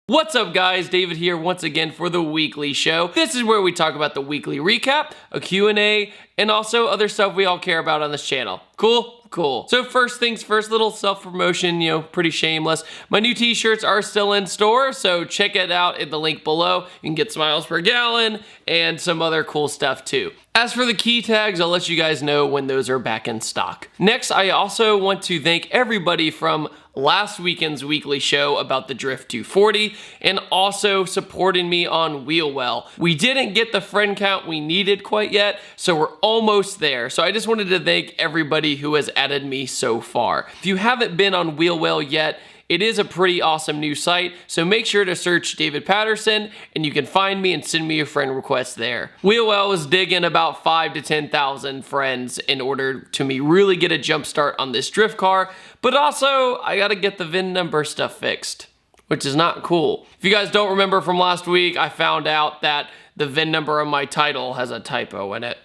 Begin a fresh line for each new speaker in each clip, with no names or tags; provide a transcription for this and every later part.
What's up guys, David here once again for the weekly show. This is where we talk about the weekly recap, a Q&A, and also other stuff we all care about on this channel. Cool? Cool. So first things first, little self-promotion, pretty shameless. My new t-shirts are still in store, so check it out in the link below. You can get smiles per gallon and some other cool stuff too. As for the key tags, I'll let you guys know when those are back in stock. Next, I also want to thank everybody from last weekend's weekly show about the Drift 240 and also supporting me on Wheelwell. We didn't get the friend count we needed quite yet, so we're almost there. So I just wanted to thank everybody who has added me so far. If you haven't been on Wheelwell yet, it is a pretty awesome new site, so make sure to search David Patterson and you can find me and send me a friend request there. Wheelwell is digging about 5,000 to 10,000 friends in order to me really get a jump start on this drift car, but also I gotta get the VIN number stuff fixed, which is not cool. If you guys don't remember from last week, I found out that the VIN number on my title has a typo in it.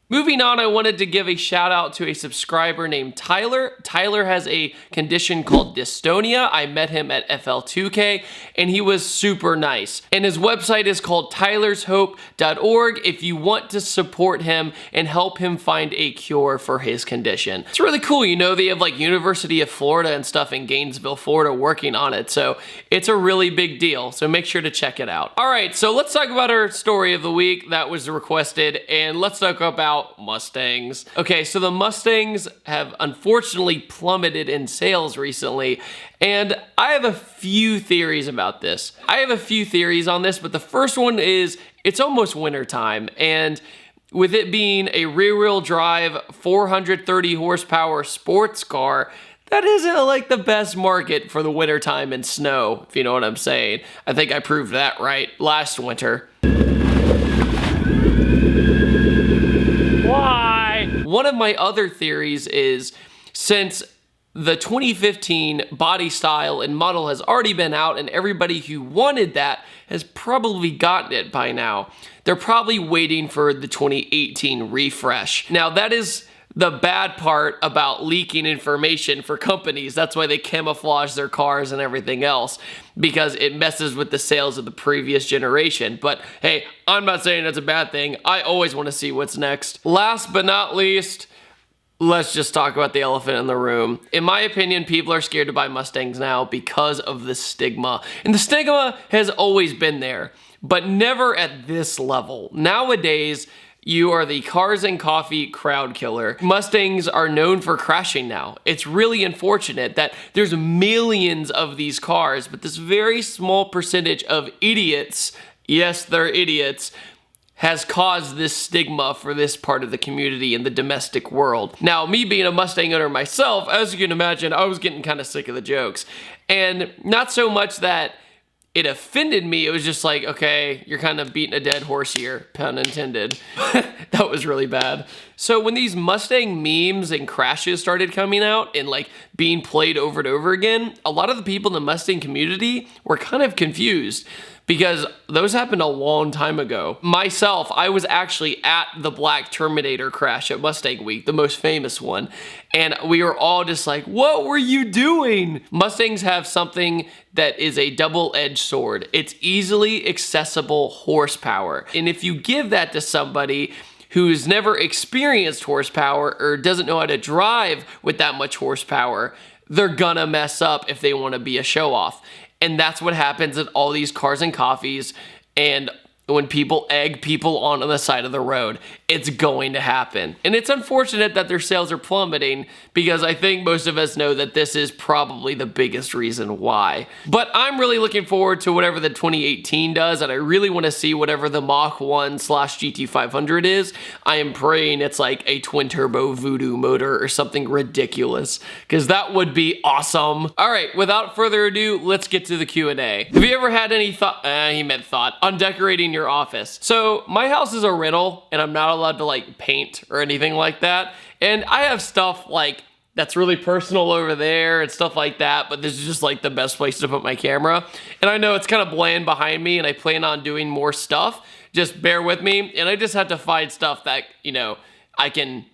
Moving on, I wanted to give a shout out to a subscriber named Tyler. Tyler has a condition called dystonia. I met him at FL2K and he was super nice. And his website is called tylershope.org if you want to support him and help him find a cure for his condition. It's really cool, they have like University of Florida and stuff in Gainesville, Florida working on it. So it's a really big deal. So make sure to check it out. All right, so let's talk about our story of the week that was requested and let's talk about Mustangs. Okay, so the Mustangs have unfortunately plummeted in sales recently, and I have a few theories about this. I have a few theories on this, but the first one is it's almost winter time, and with it being a rear-wheel drive 430 horsepower sports car, that isn't like the best market for the winter time and snow, if you know what I'm saying. I think I proved that right last winter. Why? One of my other theories is since the 2015 body style and model has already been out and everybody who wanted that has probably gotten it by now, they're probably waiting for the 2018 refresh. Now that is the bad part about leaking information for companies. That's why they camouflage their cars and everything else, because it messes with the sales of the previous generation. But hey, I'm not saying that's a bad thing. I always want to see what's next. Last but not least, let's just talk about the elephant in the room. In my opinion, people are scared to buy Mustangs now because of the stigma. And the stigma has always been there, but never at this level. Nowadays, you are the cars and coffee crowd killer. Mustangs are known for crashing now. It's really unfortunate that there's millions of these cars, but this very small percentage of idiots, yes, they're idiots, has caused this stigma for this part of the community in the domestic world. Now, me being a Mustang owner myself, as you can imagine, I was getting kind of sick of the jokes. And not so much that it offended me, it was just like, okay, you're kind of beating a dead horse here, pun intended. That was really bad. So when these Mustang memes and crashes started coming out and like being played over and over again, a lot of the people in the Mustang community were kind of confused because those happened a long time ago. Myself, I was actually at the Black Terminator crash at Mustang Week, the most famous one, and we were all just like, what were you doing? Mustangs have something that is a double-edged sword. It's easily accessible horsepower, and if you give that to somebody who's never experienced horsepower or doesn't know how to drive with that much horsepower, they're gonna mess up if they want to be a show-off. And that's what happens at all these cars and coffees, and when people egg people on the side of the road, it's going to happen. And it's unfortunate that their sales are plummeting because I think most of us know that this is probably the biggest reason why. But I'm really looking forward to whatever the 2018 does, and I really want to see whatever the Mach 1 / GT500 is. I am praying it's like a twin turbo voodoo motor or something ridiculous, because that would be awesome. All right, without further ado, let's get to the Q&A. Have you ever had any thought on decorating your office? So my house is a rental and I'm not allowed to like paint or anything like that, and I have stuff like that's really personal over there and stuff like that, but this is just like the best place to put my camera, and I know it's kind of bland behind me and I plan on doing more stuff. Just bear with me, and I just have to find stuff that I can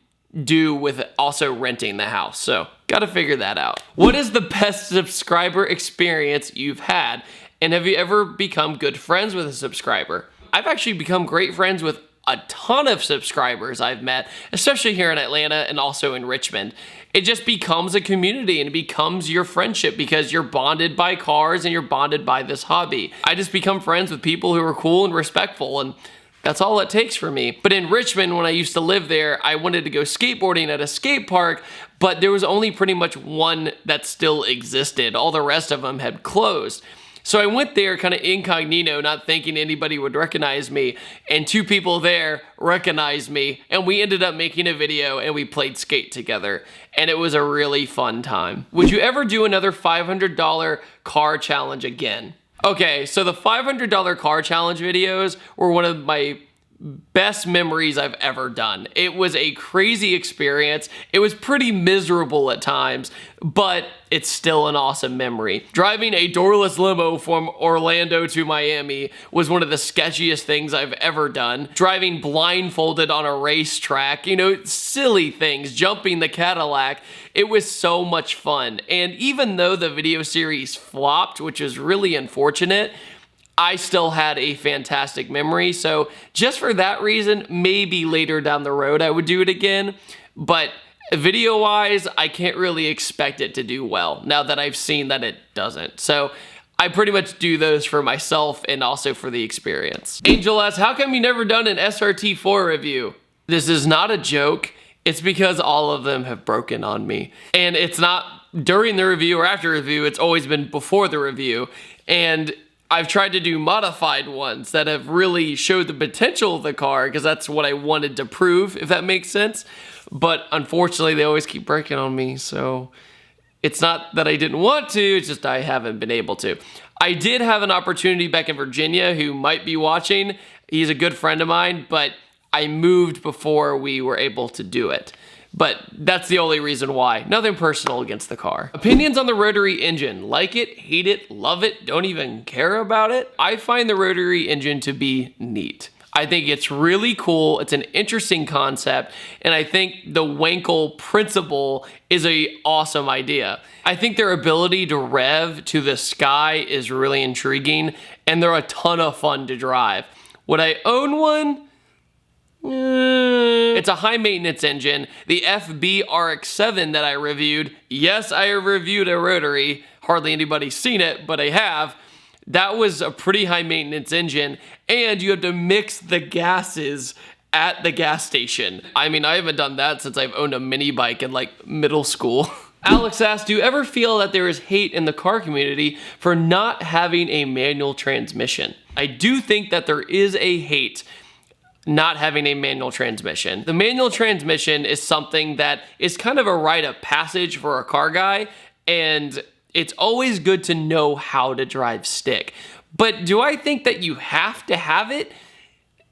do with also renting the house. So gotta figure that out. What is the best subscriber experience you've had? And have you ever become good friends with a subscriber? I've actually become great friends with a ton of subscribers I've met, especially here in Atlanta and also in Richmond. It just becomes a community and it becomes your friendship because you're bonded by cars and you're bonded by this hobby. I just become friends with people who are cool and respectful, and that's all it takes for me. But in Richmond, when I used to live there, I wanted to go skateboarding at a skate park, but there was only pretty much one that still existed. All the rest of them had closed. So I went there kind of incognito, not thinking anybody would recognize me, and two people there recognized me, and we ended up making a video and we played skate together, and it was a really fun time. Would you ever do another $500 car challenge again? Okay, so the $500 car challenge videos were one of my best memories I've ever done. It was a crazy experience. It was pretty miserable at times, but it's still an awesome memory. Driving a doorless limo from Orlando to Miami was one of the sketchiest things I've ever done. Driving blindfolded on a racetrack, you know, silly things, jumping the Cadillac. It was so much fun. And even though the video series flopped, which is really unfortunate, I still had a fantastic memory. So just for that reason, maybe later down the road I would do it again. But video-wise, I can't really expect it to do well now that I've seen that it doesn't. So I pretty much do those for myself and also for the experience. Angel asks, how come you never done an SRT4 review? This is not a joke. It's because all of them have broken on me. And it's not during the review or after review, it's always been before the review. And I've tried to do modified ones that have really showed the potential of the car because that's what I wanted to prove, if that makes sense. But unfortunately, they always keep breaking on me. So it's not that I didn't want to, it's just I haven't been able to. I did have an opportunity back in Virginia who might be watching. He's a good friend of mine, but I moved before we were able to do it. But that's the only reason why. Nothing personal against the car. Opinions on the Rotary engine. Like it, hate it, love it, don't even care about it. I find the Rotary engine to be neat. I think it's really cool. It's an interesting concept. And I think the Wankel principle is an awesome idea. I think their ability to rev to the sky is really intriguing. And they're a ton of fun to drive. Would I own one? It's a high maintenance engine. The FB RX-7 that I reviewed, yes, I reviewed a Rotary. Hardly anybody's seen it, but I have. That was a pretty high maintenance engine, and you have to mix the gases at the gas station. I mean, I haven't done that since I've owned a mini bike in like middle school. Alex asks, do you ever feel that there is hate in the car community for not having a manual transmission? I do think that there is a hate not having a manual transmission. The manual transmission is something that is kind of a rite of passage for a car guy, and it's always good to know how to drive stick. But do I think that you have to have it?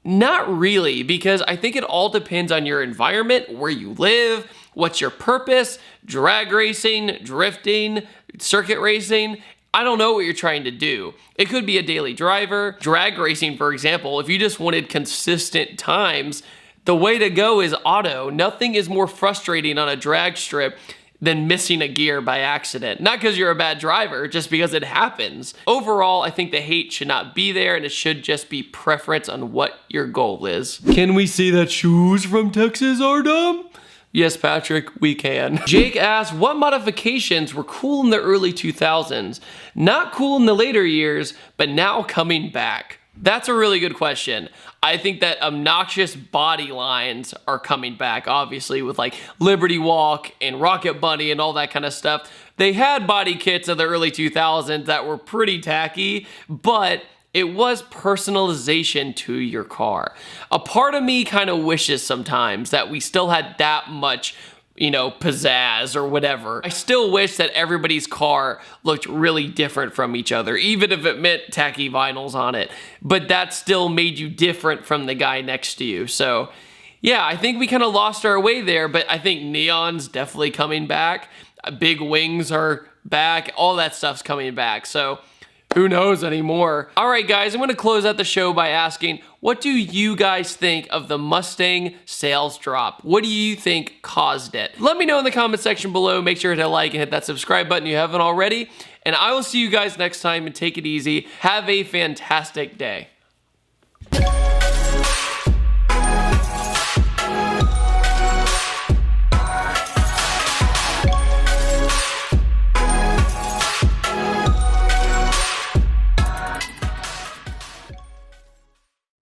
Not really, because I think it all depends on your environment, where you live, what's your purpose, drag racing, drifting, circuit racing. I don't know what you're trying to do. It could be a daily driver. Drag racing, for example, if you just wanted consistent times, the way to go is auto. Nothing is more frustrating on a drag strip than missing a gear by accident. Not because you're a bad driver, just because it happens. Overall, I think the hate should not be there, and it should just be preference on what your goal is. Can we say that shoes from Texas are dumb? Yes, Patrick, we can. Jake asks, what modifications were cool in the early 2000s? Not cool in the later years, but now coming back. That's a really good question. I think that obnoxious body lines are coming back, obviously, with like Liberty Walk and Rocket Bunny and all that kind of stuff. They had body kits in the early 2000s that were pretty tacky, but it was personalization to your car. A part of me kind of wishes sometimes that we still had that much, you know, pizzazz or whatever. I still wish that everybody's car looked really different from each other, even if it meant tacky vinyls on it. But that still made you different from the guy next to you. So yeah, I think we kind of lost our way there, but I think neon's definitely coming back. Big wings are back. All that stuff's coming back. So Who knows anymore? All right, guys, I'm going to close out the show by asking, what do you guys think of the Mustang sales drop? What do you think caused it? Let me know in the comment section below. Make sure to hit like and hit that subscribe button if you haven't already. And I will see you guys next time, and take it easy. Have a fantastic day.